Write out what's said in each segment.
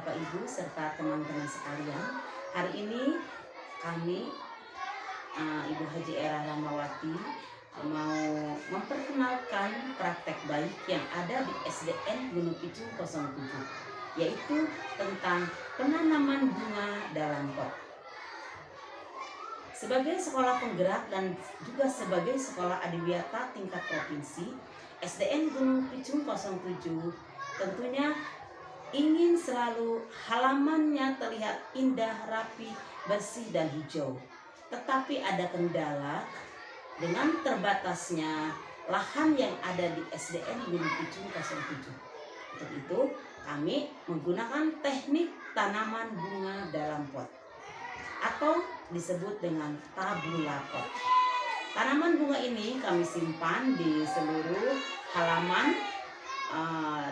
Bapak Ibu serta teman-teman sekalian. Hari ini kami Ibu Haji Era Ramawati mau memperkenalkan praktek baik yang ada di SDN Gunung Picung 07, yaitu tentang penanaman bunga dalam pot. Sebagai sekolah penggerak dan juga sebagai sekolah adiwiyata tingkat provinsi, SDN Gunung Picung 07 tentunya ingin selalu halamannya terlihat indah, rapi, bersih dan hijau. Tetapi ada kendala dengan terbatasnya lahan yang ada di SDN Gunung Picung 07. Untuk itu kami menggunakan teknik tanaman bunga dalam pot atau disebut dengan tabula pot. Tanaman bunga ini kami simpan di seluruh halaman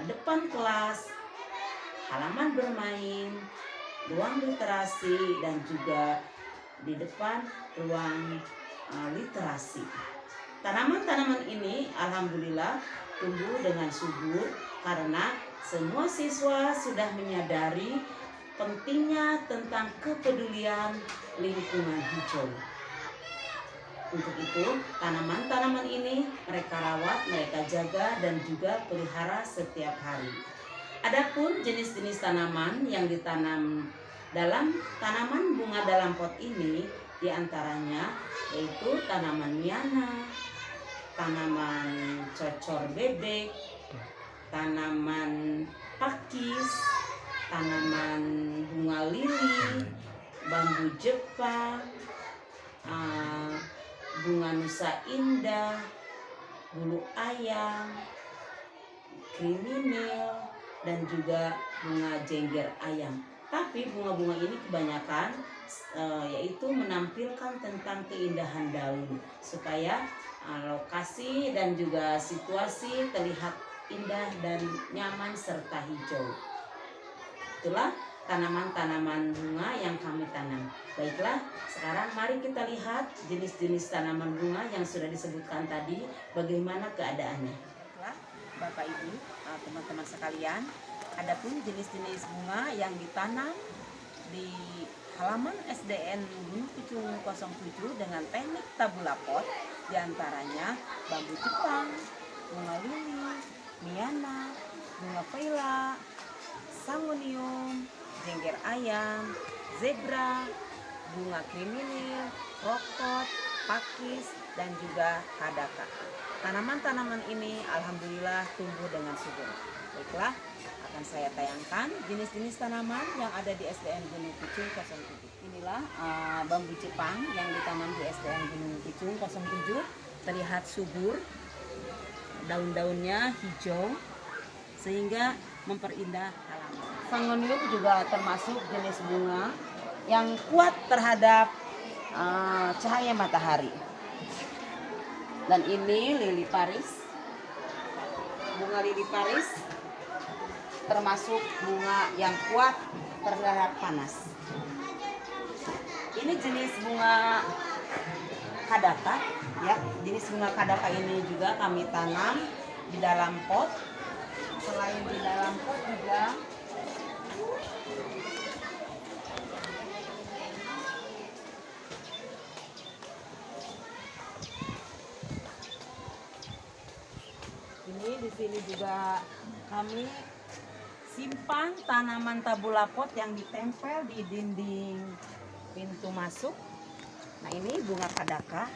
depan kelas, halaman bermain, ruang literasi, dan juga di depan ruang literasi. Tanaman-tanaman ini alhamdulillah tumbuh dengan subur karena semua siswa sudah menyadari pentingnya tentang kepedulian lingkungan hijau. Untuk itu, tanaman-tanaman ini mereka rawat, mereka jaga, dan juga pelihara setiap hari. Adapun jenis-jenis tanaman yang ditanam dalam tanaman bunga dalam pot ini diantaranya yaitu tanaman miana, tanaman cocor bebek, tanaman pakis, tanaman bunga lili, bambu Jepang, bunga nusa indah, bulu ayam, kriminil, dan juga bunga jengger ayam. Tapi bunga-bunga ini kebanyakan yaitu menampilkan tentang keindahan daun supaya lokasi dan juga situasi terlihat indah dan nyaman serta hijau. Itulah tanaman-tanaman bunga yang kami tanam. Baiklah, sekarang mari kita lihat jenis-jenis tanaman bunga yang sudah disebutkan tadi, bagaimana keadaannya. Baiklah, Bapak Ibu, teman-teman sekalian, adapun jenis-jenis bunga yang ditanam di halaman SDN Gunung Picung 07 dengan teknik tabula pot, diantaranya bambu Jepang, bunga lili, miana, bunga vela, sangonium, jengger ayam, zebra, bunga kriminil, rokot, pakis, dan juga kadaka. Tanaman-tanaman ini alhamdulillah tumbuh dengan subur. Baiklah, akan saya tayangkan jenis-jenis tanaman yang ada di SDN Gunung Picung 07. Inilah bambu Jepang yang ditanam di SDN Gunung Picung 07. Terlihat subur, daun-daunnya hijau sehingga memperindah halaman. Sangonium juga termasuk jenis bunga yang kuat terhadap cahaya matahari. Dan ini lili Paris. Bunga lili Paris termasuk bunga yang kuat terhadap panas. Ini jenis bunga kadaka, ya. Jenis bunga kadaka ini juga kami tanam di dalam pot. Selain di dalam pot juga di sini juga kami simpan tanaman tabula pot yang ditempel di dinding pintu masuk. Nah, ini bunga kadaka.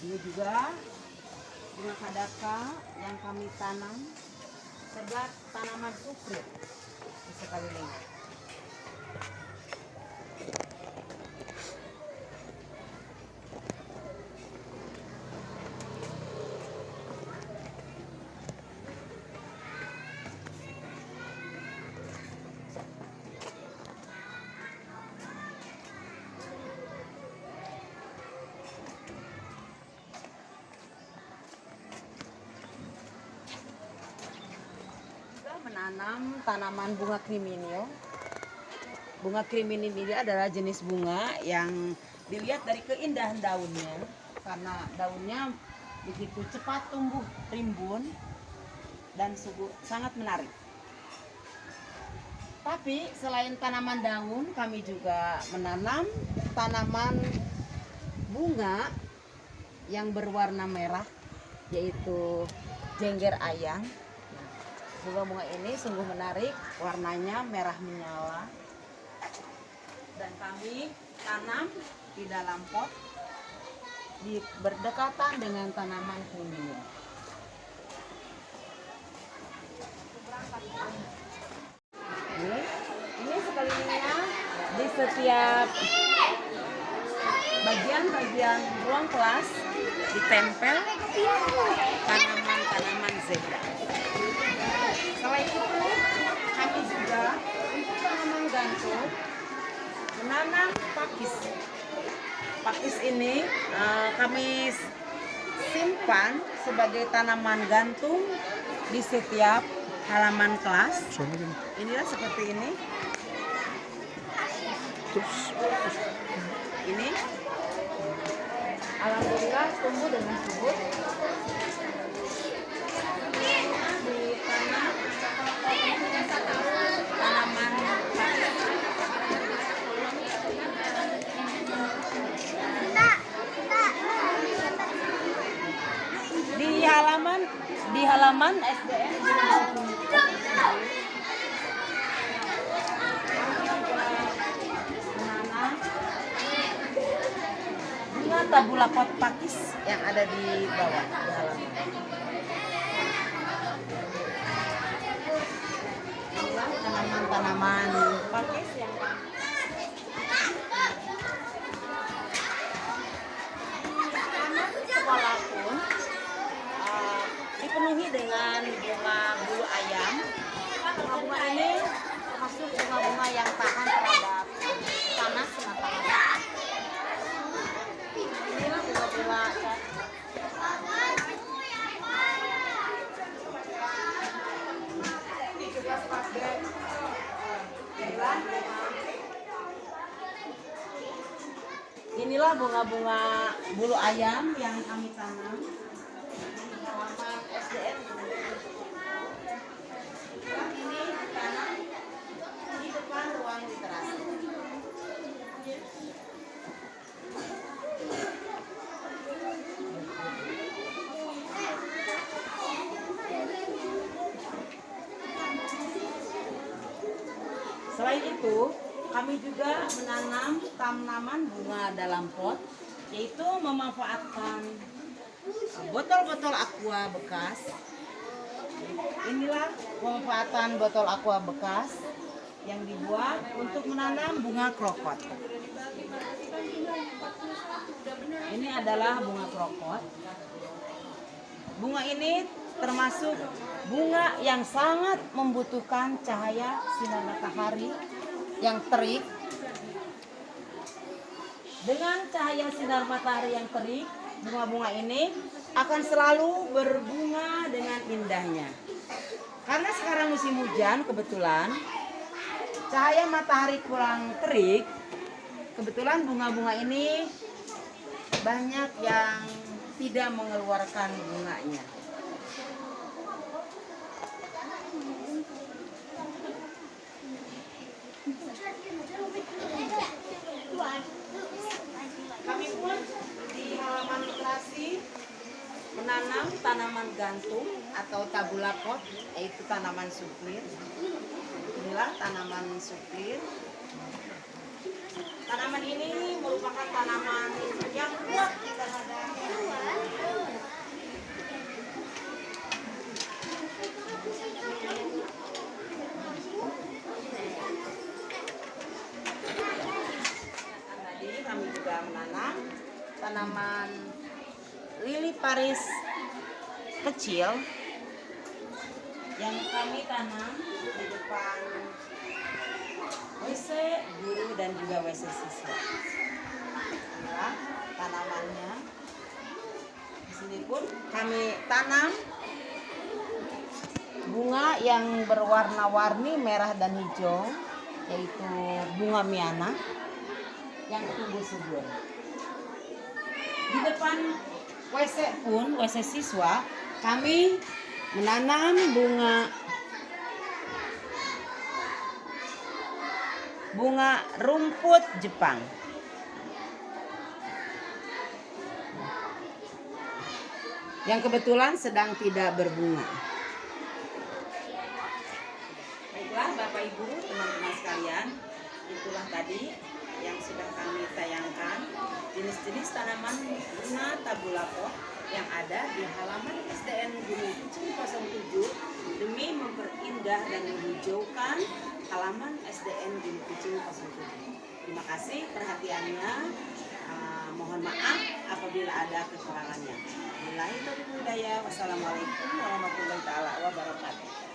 Ini juga bunga kadaka yang kami tanam sebagai tanaman sukrit di sekeliling. Menanam tanaman bunga kriminil. Bunga kriminil ini adalah jenis bunga yang dilihat dari keindahan daunnya, karena daunnya begitu cepat tumbuh rimbun dan sangat menarik. Tapi selain tanaman daun, kami juga menanam tanaman bunga yang berwarna merah, yaitu jengger ayang. Bunga-bunga ini sungguh menarik, warnanya merah menyala. Dan kami tanam di dalam pot berdekatan dengan tanaman kuning. Ini sekelilingnya di setiap bagian-bagian ruang kelas ditempel tanaman-tanaman zebra. Selain itu, kami juga untuk tanaman gantung menanam pakis. Pakis ini kami simpan sebagai tanaman gantung di setiap halaman kelas. Inilah seperti ini. Ini alhamdulillah tumbuh dengan subur. Di tanah tanaman di halaman SDN. Bunga tabula pot pakis yang ada di bawah di halaman. Inilah tanaman-tanaman pakis yang sekolah pun dipenuhi dengan bunga bulu ayam. Bunga-bunga ini termasuk bunga-bunga yang tahan terhadap panas matahari. Inilah bunga-bunga inilah bunga-bunga bulu ayam yang kami tanam di halaman SDN. Yang ini ditanam di depan ruang literasi. Selain itu, kami juga menanam tanaman bunga dalam pot, yaitu memanfaatkan botol-botol aqua bekas. Inilah pemanfaatan botol aqua bekas yang dibuat untuk menanam bunga krokot. Ini adalah bunga krokot. Bunga ini termasuk bunga yang sangat membutuhkan cahaya sinar matahari yang terik. Dengan cahaya sinar matahari yang terik, bunga-bunga ini akan selalu berbunga dengan indahnya. Karena sekarang musim hujan, kebetulan cahaya matahari kurang terik, kebetulan bunga-bunga ini banyak yang tidak mengeluarkan bunganya. Kami pun di halaman literasi menanam tanaman gantung atau tabula pot, yaitu tanaman suplir. Inilah tanaman suplir. Tanaman ini merupakan tanaman yang kuat terhadap kami juga menanam tanaman lili Paris kecil yang kami tanam di depan WC guru dan juga WC siswa. Inilah tanamannya. Di sini pun kami tanam bunga yang berwarna-warni merah dan hijau, yaitu bunga miana yang tumbuh subur. Di depan WC pun, WC siswa, kami menanam bunga bunga rumput Jepang. Yang kebetulan sedang tidak berbunga. Baiklah Bapak Ibu, teman-teman sekalian, itulah tadi yang sudah kami tayangkan jenis-jenis tanaman bunga tabulako yang ada di halaman SDN Gunung Pucung 07 demi memperindah dan menghijaukan halaman SDN Gunung Pucung 07. Terima kasih perhatiannya. Mohon maaf apabila ada kekurangannya. Wassalamualaikum warahmatullahi wabarakatuh.